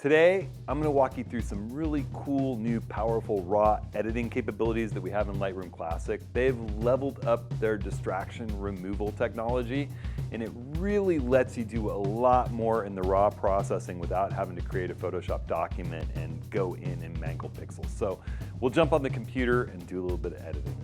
Today, I'm going to walk you through some really cool new powerful raw editing capabilities that we have in Lightroom Classic. They've leveled up their distraction removal technology, and it really lets you do a lot more in the raw processing without having to create a Photoshop document and go in and mangle pixels. So we'll jump on the computer and do a little bit of editing.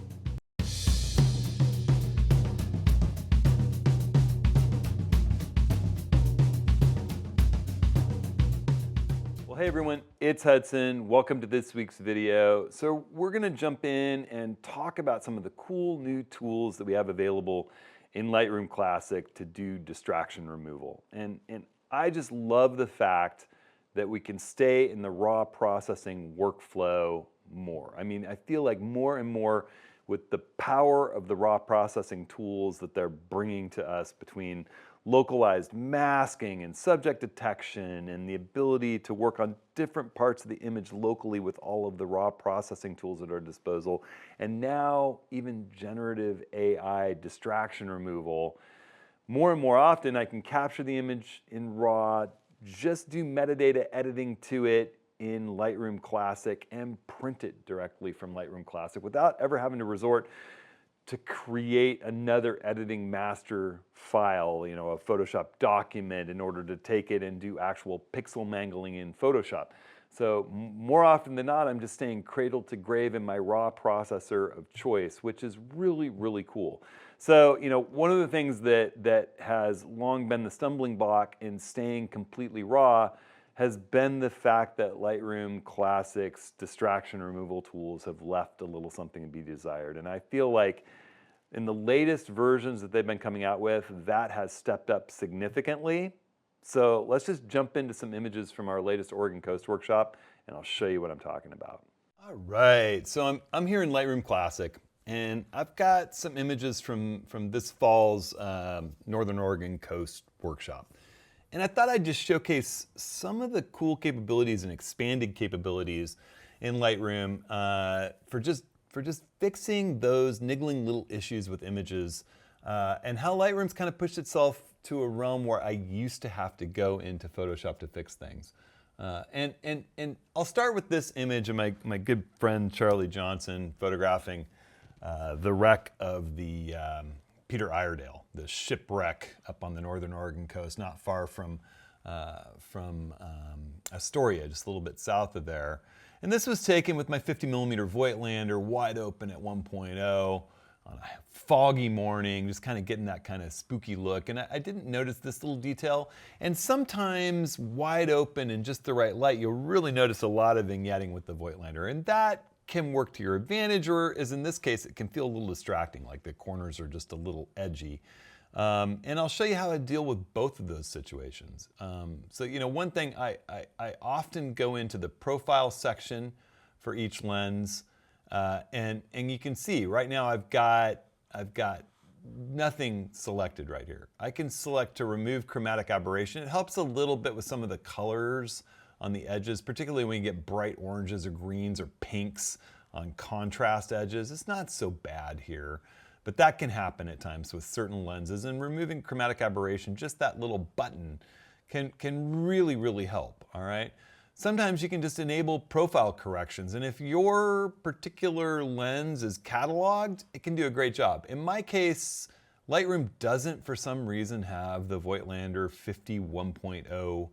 Hey everyone, it's Hudson. Welcome to this week's video. So we're going to jump in and talk about some of the cool new tools that we have available in Lightroom Classic to do distraction removal. And I just love the fact that we can stay in the raw processing workflow more. I mean, I feel like more and more with the power of the raw processing tools that they're bringing to us between localized masking and subject detection and the ability to work on different parts of the image locally with all of the raw processing tools at our disposal, and now even generative AI distraction removal. More and more often I can capture the image in RAW, just do metadata editing to it in Lightroom Classic and print it directly from Lightroom Classic without ever having to resort to create another editing master file, a Photoshop document in order to take it and do actual pixel mangling in Photoshop. So more often than not, I'm just staying cradle to grave in my raw processor of choice, which is really, really cool. So, one of the things that has long been the stumbling block in staying completely raw has been the fact that Lightroom Classic's distraction removal tools have left a little something to be desired. And I feel like in the latest versions that they've been coming out with, that has stepped up significantly. So let's just jump into some images from our latest Oregon Coast workshop, and I'll show you what I'm talking about. All right, so I'm here in Lightroom Classic, and I've got some images from this fall's Northern Oregon Coast workshop. And I thought I'd just showcase some of the cool capabilities and expanded capabilities in Lightroom for just fixing those niggling little issues with images and how Lightroom's kind of pushed itself to a realm where I used to have to go into Photoshop to fix things. And I'll start with this image of my good friend Charlie Johnson photographing the wreck of the Peter Iredale, the shipwreck up on the Northern Oregon coast, not far from Astoria, just a little bit south of there. And this was taken with my 50mm Voigtlander wide open at 1.0 on a foggy morning, just kind of getting that kind of spooky look. And I didn't notice this little detail. And sometimes wide open and just the right light, you'll really notice a lot of vignetting with the Voigtlander. And that can work to your advantage, or as in this case, it can feel a little distracting, like the corners are just a little edgy. And I'll show you how I deal with both of those situations. So, one thing, I often go into the profile section for each lens, and you can see right now I've got nothing selected right here. I can select to remove chromatic aberration. It helps a little bit with some of the colors on the edges, particularly when you get bright oranges or greens or pinks on contrast edges. It's not so bad here, but that can happen at times with certain lenses, and removing chromatic aberration, just that little button, can really, really help, all right? Sometimes you can just enable profile corrections, and if your particular lens is cataloged, it can do a great job. In my case, Lightroom doesn't, for some reason, have the Voigtlander 51.0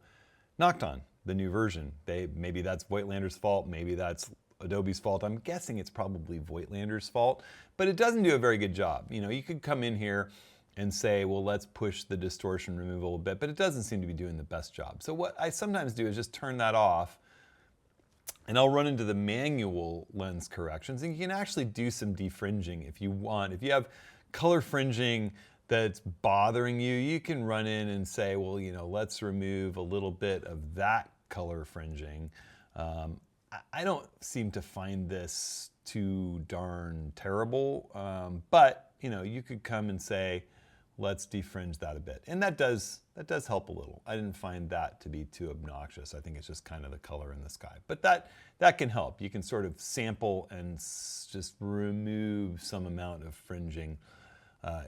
knocked on, the new version. Maybe that's Voigtlander's fault, maybe that's Adobe's fault. I'm guessing it's probably Voigtlander's fault, but it doesn't do a very good job. You could come in here and say, well, let's push the distortion removal a bit, but it doesn't seem to be doing the best job. So what I sometimes do is just turn that off, and I'll run into the manual lens corrections, and you can actually do some defringing if you want. If you have color fringing that's bothering you, you can run in and say, well, let's remove a little bit of that color fringing. I don't seem to find this too darn terrible, but you could come and say, let's defringe that a bit, and that does help a little. I didn't find that to be too obnoxious. I think it's just kind of the color in the sky, but that can help. You can sort of sample and just remove some amount of fringing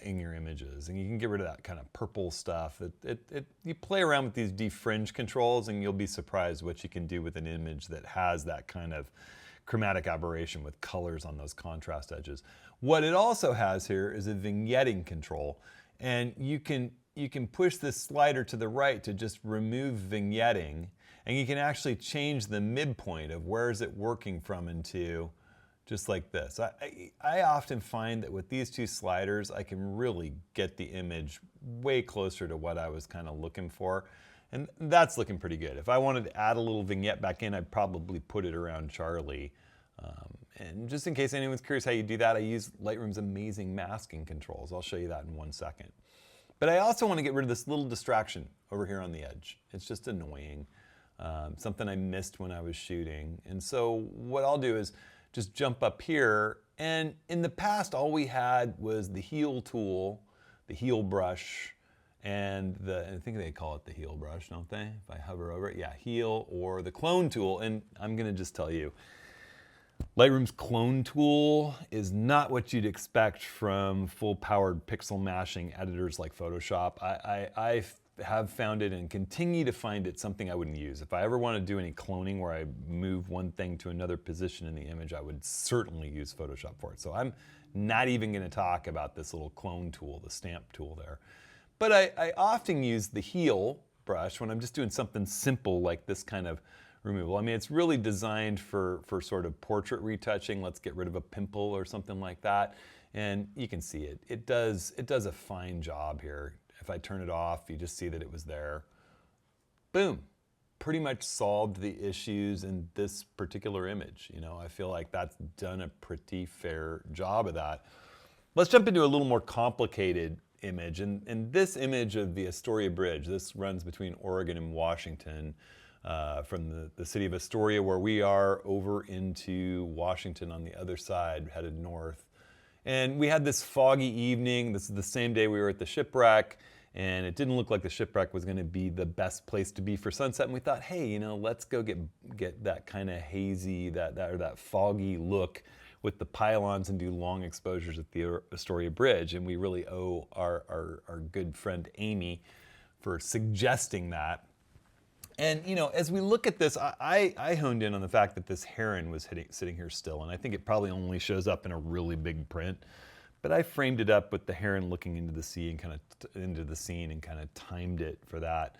in your images. And you can get rid of that kind of purple stuff. You play around with these defringe controls and you'll be surprised what you can do with an image that has that kind of chromatic aberration with colors on those contrast edges. What it also has here is a vignetting control, and you can push this slider to the right to just remove vignetting, and you can actually change the midpoint of where is it working from and to, just like this. I often find that with these two sliders, I can really get the image way closer to what I was kind of looking for. And that's looking pretty good. If I wanted to add a little vignette back in, I'd probably put it around Charlie. And just in case anyone's curious how you do that, I use Lightroom's amazing masking controls. I'll show you that in 1 second. But I also want to get rid of this little distraction over here on the edge. It's just annoying. Something I missed when I was shooting. And so what I'll do is just jump up here, and in the past all we had was the heel tool, the heel brush, and I think they call it the heel brush, don't they? If I hover over it, yeah, heel, or the clone tool. And I'm gonna just tell you, Lightroom's clone tool is not what you'd expect from full-powered pixel mashing editors like Photoshop. I have found it and continue to find it something I wouldn't use. If I ever want to do any cloning where I move one thing to another position in the image, I would certainly use Photoshop for it. So I'm not even going to talk about this little clone tool, the stamp tool there. But I often use the heel brush when I'm just doing something simple like this kind of removal. I mean, it's really designed for sort of portrait retouching. Let's get rid of a pimple or something like that. And you can see it. It does a fine job here. If I turn it off, you just see that it was there. Boom. Pretty much solved the issues in this particular image. You know, I feel like that's done a pretty fair job of that. Let's jump into a little more complicated image. And this image of the Astoria Bridge, this runs between Oregon and Washington, from the city of Astoria, where we are, over into Washington on the other side, headed north. And we had this foggy evening. This is the same day we were at the shipwreck, and it didn't look like the shipwreck was going to be the best place to be for sunset. And we thought, hey, you know, let's go get that kind of hazy, that foggy look with the pylons and do long exposures at the Astoria Bridge. And we really owe our good friend Amy for suggesting that. And you know, as we look at this, I honed in on the fact that this heron was sitting here still, and I think it probably only shows up in a really big print. But I framed it up with the heron looking into the sea and kind of into the scene and kind of timed it for that.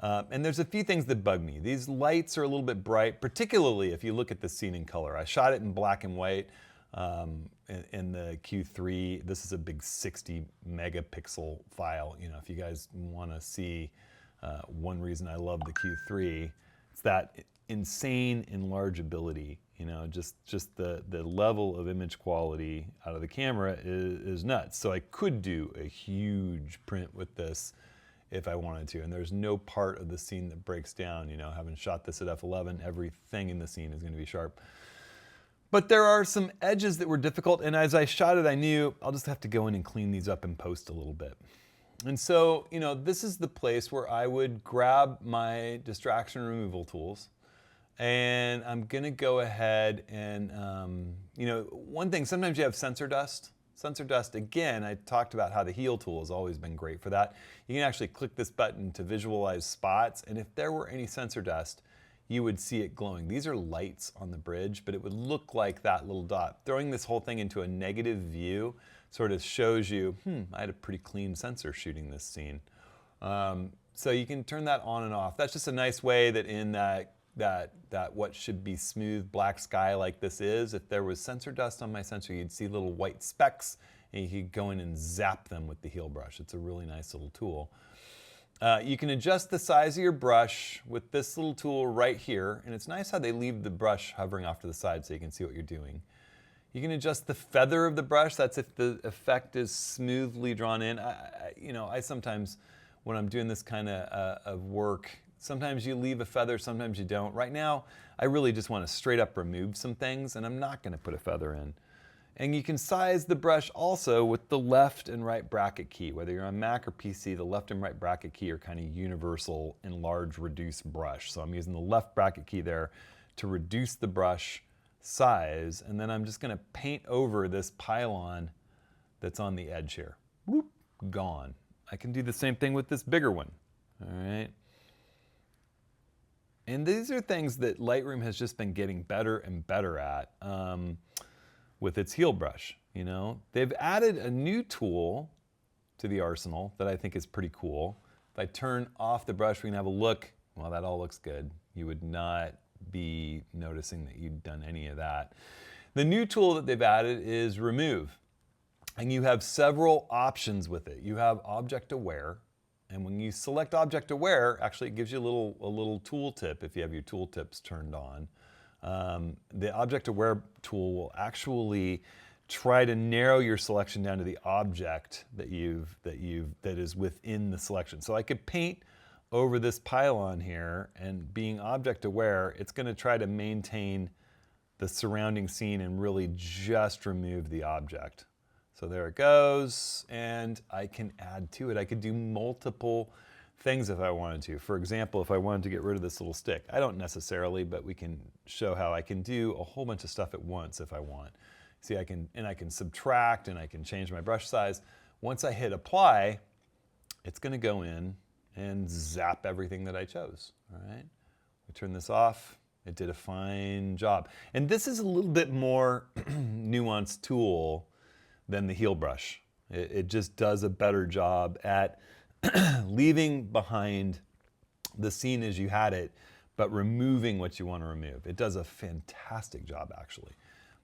And there's a few things that bug me. These lights are a little bit bright, particularly if you look at the scene in color. I shot it in black and white in the Q3. This is a big 60 megapixel file. You know, if you guys want to see one reason I love the Q3, it's that insane enlargeability. You know, just the level of image quality out of the camera is nuts. So I could do a huge print with this if I wanted to, and there's no part of the scene that breaks down. You know, having shot this at f11, everything in the scene is going to be sharp. But there are some edges that were difficult, and as I shot it, I knew I'll just have to go in and clean these up in post a little bit. And so, you know, this is the place where I would grab my distraction removal tools, and I'm gonna go ahead and, you know, one thing, sometimes you have sensor dust. Sensor dust, again, I talked about how the heel tool has always been great for that. You can actually click this button to visualize spots, and if there were any sensor dust, you would see it glowing. These are lights on the bridge, but it would look like that little dot. Throwing this whole thing into a negative view sort of shows you, I had a pretty clean sensor shooting this scene. So you can turn that on and off. That's just a nice way that in that what should be smooth black sky like this is, if there was sensor dust on my sensor, you'd see little white specks, and you could go in and zap them with the heel brush. It's a really nice little tool. You can adjust the size of your brush with this little tool right here, and it's nice how they leave the brush hovering off to the side so you can see what you're doing. You can adjust the feather of the brush. That's if the effect is smoothly drawn in. I sometimes, when I'm doing this kind of work, sometimes you leave a feather, sometimes you don't. Right now, I really just want to straight up remove some things, and I'm not going to put a feather in. And you can size the brush also with the left and right bracket key. Whether you're on Mac or PC, the left and right bracket key are kind of universal enlarge, reduce brush. So I'm using the left bracket key there to reduce the brush size, and then I'm just going to paint over this pylon that's on the edge here. whoop, gone. I can do the same thing with this bigger one, all right? And these are things that Lightroom has just been getting better and better at with its heel brush, you know? They've added a new tool to the arsenal that I think is pretty cool. If I turn off the brush, we can have a look. Well, that all looks good. You would not be noticing that you'd done any of that. The new tool that they've added is remove. And you have several options with it. You have object aware. And when you select object aware, actually it gives you a little tool tip if you have your tool tips turned on. The object aware tool will actually try to narrow your selection down to the object that is within the selection. So I could paint over this pylon here, and being object aware, it's going to try to maintain the surrounding scene and really just remove the object. So there it goes, and I can add to it. I could do multiple things if I wanted to. For example, if I wanted to get rid of this little stick. I don't necessarily, but we can show how I can do a whole bunch of stuff at once if I want. See, I can subtract, and I can change my brush size. Once I hit apply, it's going to go in and zap everything that I chose, all right? We turn this off. It did a fine job. And this is a little bit more nuanced tool than the heel brush. It just does a better job at leaving behind the scene as you had it, but removing what you want to remove. It does a fantastic job, actually.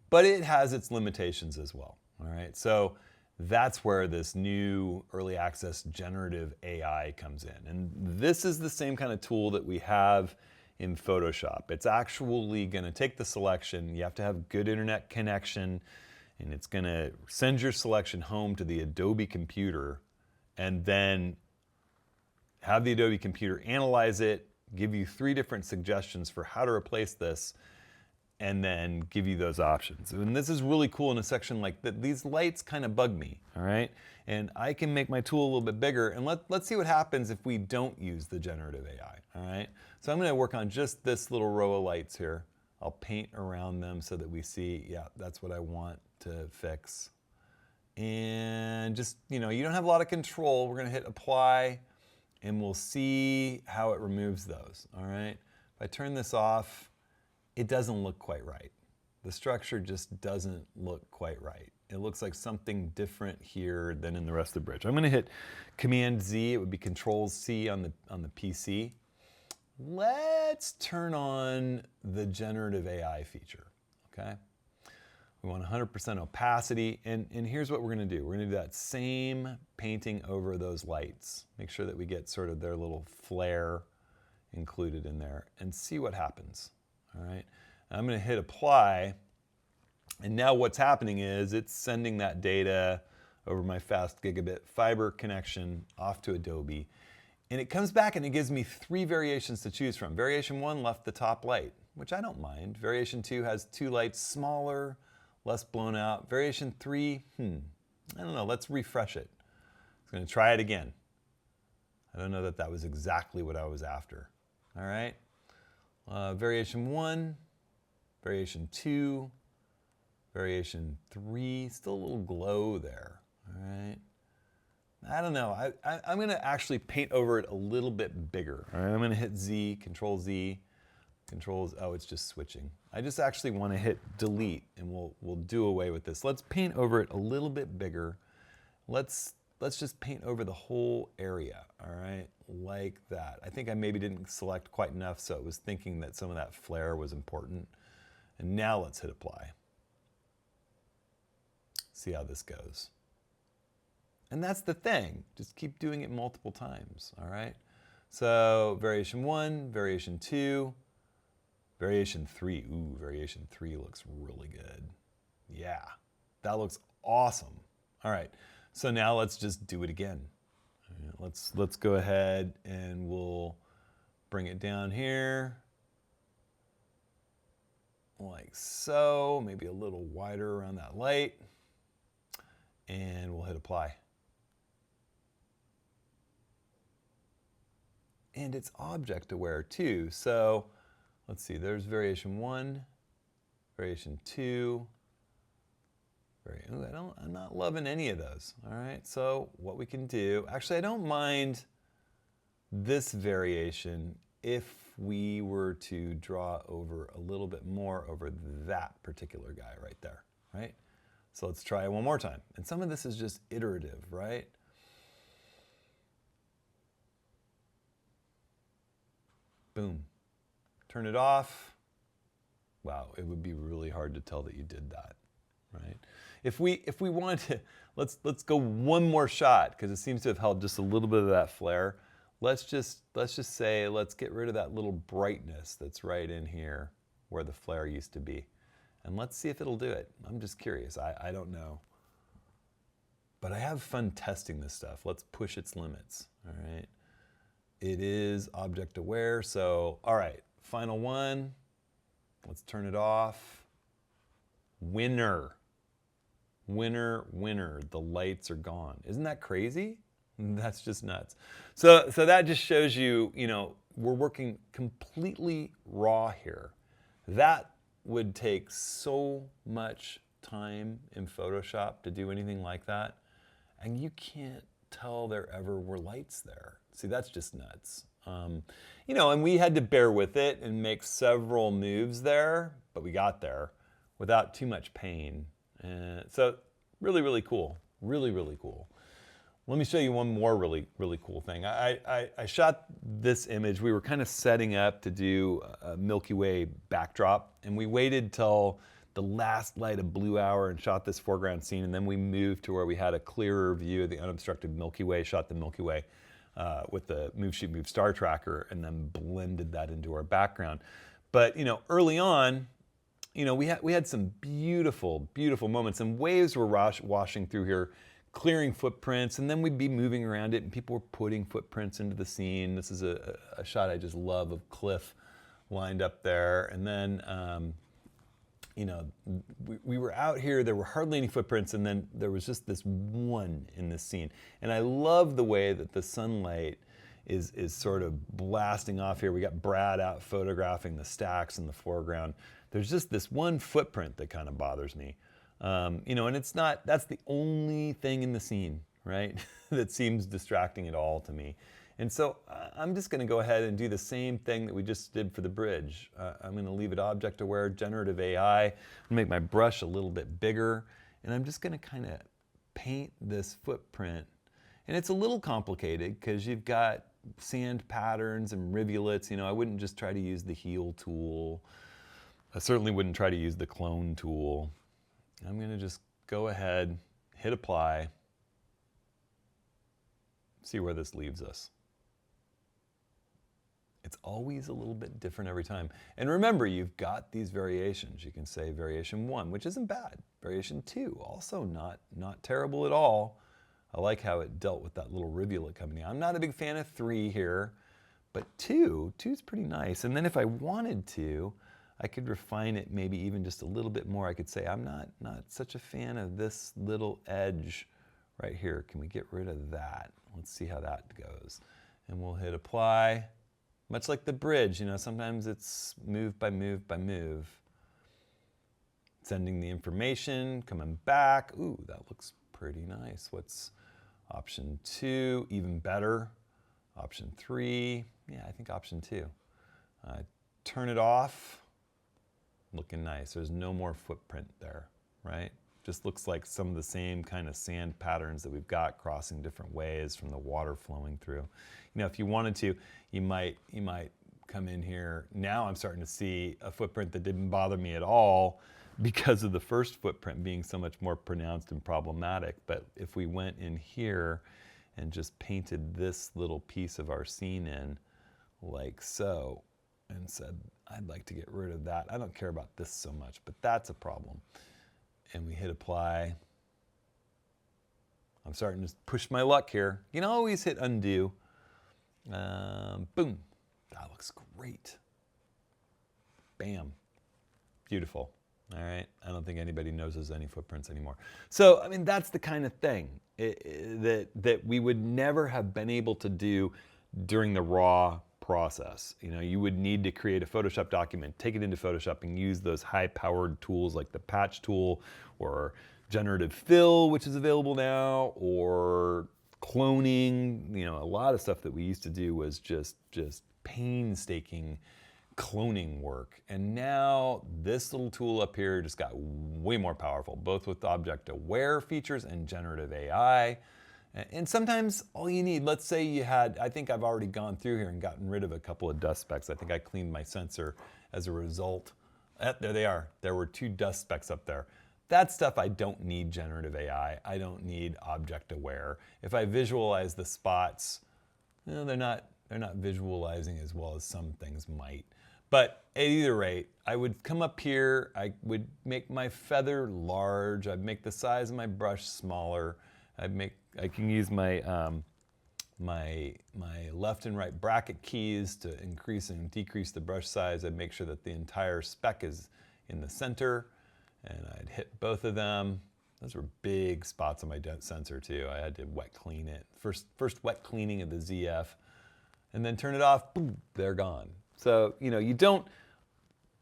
But it has its limitations as well, all right? So that's where this new early access generative AI comes in. And this is the same kind of tool that we have in Photoshop. It's actually gonna take the selection. You have to have good internet connection, and it's gonna send your selection home to the Adobe computer, and then have the Adobe computer analyze it, give you 3 different suggestions for how to replace this, and then give you those options. And this is really cool in a section like that. These lights kind of bug me, all right? And I can make my tool a little bit bigger, and let's see what happens if we don't use the generative AI, all right? So I'm gonna work on just this little row of lights here. I'll paint around them so that we see, yeah, that's what I want to fix. And just, you know, you don't have a lot of control. We're gonna hit apply, and we'll see how it removes those, all right? If I turn this off, it doesn't look quite right. The structure just doesn't look quite right. It looks like something different here than in the rest of the bridge. I'm gonna hit Command Z, it would be Control C on the PC. Let's turn on the generative AI feature, okay? We want 100% opacity, and here's what we're gonna do. We're gonna do that same painting over those lights. Make sure that we get sort of their little flare included in there, and see what happens, all right? I'm gonna hit apply, and now what's happening is it's sending that data over my fast gigabit fiber connection off to Adobe, and it comes back and it gives me 3 variations to choose from. Variation 1 left the top light, which I don't mind. Variation 2 has 2 lights smaller, less blown out. Variation 3, I don't know, let's refresh it. It's gonna try it again. I don't know that that was exactly what I was after, all right? Variation 1, variation 2, variation 3, still a little glow there, all right? I don't know, I'm gonna actually paint over it a little bit bigger, all right? I'm gonna hit Z, Control Z, oh, it's just switching. I just actually wanna hit delete, and we'll do away with this. Let's paint over it a little bit bigger. Let's just paint over the whole area, all right? Like that. I think I maybe didn't select quite enough, so it was thinking that some of that flare was important. And now let's hit apply. See how this goes. And that's the thing. Just keep doing it multiple times, all right? So variation 1, variation 2, variation 3. Ooh, variation 3 looks really good. Yeah, that looks awesome. All right, so now let's just do it again. Let's go ahead and we'll bring it down here. Like so, maybe a little wider around that light. And we'll hit apply. And it's object aware too. So let's see, there's variation 1, variation 2, I'm not loving any of those. All right, so what we can do, actually I don't mind this variation if we were to draw over a little bit more over that particular guy right there, right? So let's try it one more time. And some of this is just iterative, right? Boom. Turn it off. Wow, it would be really hard to tell that you did that, right? If we wanted to, let's go one more shot because it seems to have held just a little bit of that flare. Let's just say let's get rid of that little brightness that's right in here where the flare used to be. And let's see if it'll do it. I'm just curious. I don't know. But I have fun testing this stuff. Let's push its limits, all right? It is object aware, so all right, final one. Let's turn it off. Winner. Winner, winner. The lights are gone. Isn't that crazy? That's just nuts. So that just shows you, we're working completely raw here. That would take so much time in Photoshop to do anything like that. And you can't tell there ever were lights there. See, that's just nuts. And we had to bear with it and make several moves there, but we got there without too much pain. So really, really cool. Really, really cool. Let me show you one more really, really cool thing. I shot this image. We were kind of setting up to do a Milky Way backdrop, and we waited till the last light of blue hour and shot this foreground scene, and then we moved to where we had a clearer view of the unobstructed Milky Way, shot the Milky Way with the Move, Shoot, Move star tracker, and then blended that into our background. But early on, we had some beautiful, beautiful moments, and waves were washing through here, clearing footprints, and then we'd be moving around it and people were putting footprints into the scene. This is a shot I just love of Cliff lined up there. And then, we were out here, there were hardly any footprints, and then there was just this one in this scene. And I love the way that the sunlight is sort of blasting off here. We got Brad out photographing the stacks in the foreground. There's just this one footprint that kind of bothers me. And it's not, that's the only thing in the scene, right? that seems distracting at all to me. And so I'm just going to go ahead and do the same thing that we just did for the bridge. I'm going to leave it object aware, generative AI. I'm going to make my brush a little bit bigger. And I'm just going to kind of paint this footprint. And it's a little complicated because you've got sand patterns and rivulets. I wouldn't just try to use the heal tool. I certainly wouldn't try to use the clone tool. I'm going to just go ahead, hit apply, see where this leaves us. It's always a little bit different every time. And remember, you've got these variations. You can say variation 1, which isn't bad. Variation 2, also not terrible at all. I like how it dealt with that little rivulet coming in. I'm not a big fan of 3 here, but 2 is pretty nice. And then if I wanted to, I could refine it maybe even just a little bit more. I could say, I'm not such a fan of this little edge right here. Can we get rid of that? Let's see how that goes. And we'll hit apply. Much like the bridge, sometimes it's move by move by move. Sending the information, coming back. Ooh, that looks pretty nice. What's option 2? Even better. Option 3, yeah, I think option 2. Turn it off. Looking nice. There's no more footprint there, right? Just looks like some of the same kind of sand patterns that we've got crossing different ways from the water flowing through. If you wanted to, you might come in here. Now I'm starting to see a footprint that didn't bother me at all because of the first footprint being so much more pronounced and problematic. But if we went in here and just painted this little piece of our scene in like so, and said, I'd like to get rid of that. I don't care about this so much, but that's a problem. And we hit apply. I'm starting to push my luck here. You can always hit undo. Boom. That looks great. Bam. Beautiful. All right. I don't think anybody knows there's any footprints anymore. So, that's the kind of thing that we would never have been able to do during the raw process. You would need to create a Photoshop document, take it into Photoshop and use those high-powered tools like the patch tool or generative fill, which is available now, or cloning. You know, a lot of stuff that we used to do was just painstaking cloning work. And now this little tool up here just got way more powerful, both with object aware features and generative AI. And sometimes all you need, let's say you had, I think I've already gone through here and gotten rid of a couple of dust specks. I think I cleaned my sensor as a result. There they are. There were 2 dust specks up there. That stuff, I don't need generative AI. I don't need object aware. If I visualize the spots, you know, they're not visualizing as well as some things might. But at either rate, I would come up here, I would make my feather large, I'd make the size of my brush smaller, I can use my my left and right bracket keys to increase and decrease the brush size. I'd make sure that the entire speck is in the center, and I'd hit both of them. Those were big spots on my sensor too. I had to wet clean it. First wet cleaning of the ZF, and then turn it off, boom, they're gone. So, you know, you don't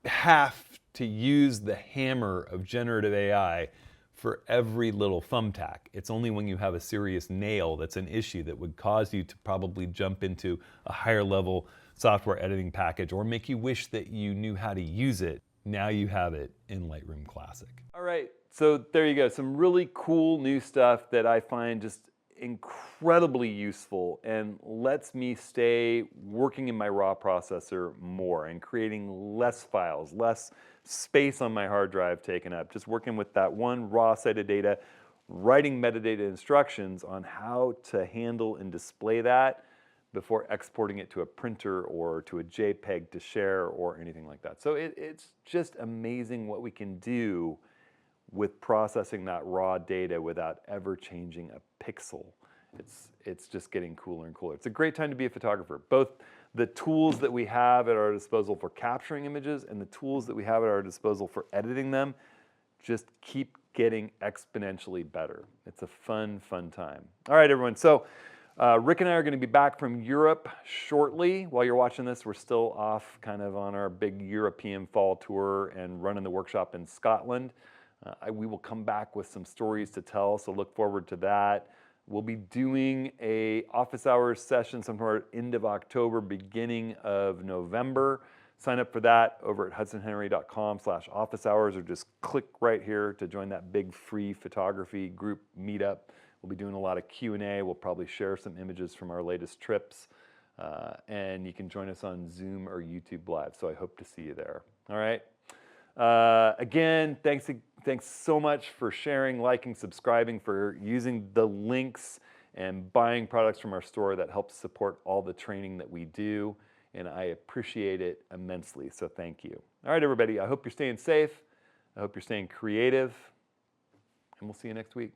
have to use the hammer of generative AI for every little thumbtack. It's only when you have a serious nail that's an issue that would cause you to probably jump into a higher level software editing package or make you wish that you knew how to use it. Now you have it in Lightroom Classic. All right, so there you go. Some really cool new stuff that I find just incredibly useful and lets me stay working in my raw processor more and creating less files, less space on my hard drive taken up, just working with that one raw set of data, writing metadata instructions on how to handle and display that before exporting it to a printer or to a JPEG to share or anything like that. So it's just amazing what we can do with processing that raw data without ever changing a pixel. It's just getting cooler and cooler. It's a great time to be a photographer. Both the tools that we have at our disposal for capturing images and the tools that we have at our disposal for editing them just keep getting exponentially better. It's a fun, fun time. All right, everyone. So Rick and I are going to be back from Europe shortly. While you're watching this, we're still off kind of on our big European fall tour and running the workshop in Scotland. We will come back with some stories to tell, so look forward to that. We'll be doing a office hours session sometime end of October, beginning of November. Sign up for that over at hudsonhenry.com/office hours, or just click right here to join that big free photography group meetup. We'll be doing a lot of Q&A. We'll probably share some images from our latest trips. And you can join us on Zoom or YouTube Live, so I hope to see you there. All right. Again, thanks so much for sharing, liking, subscribing, for using the links and buying products from our store. That helps support all the training that we do, and I appreciate it immensely, so thank you. All right, everybody, I hope you're staying safe. I hope you're staying creative, and we'll see you next week.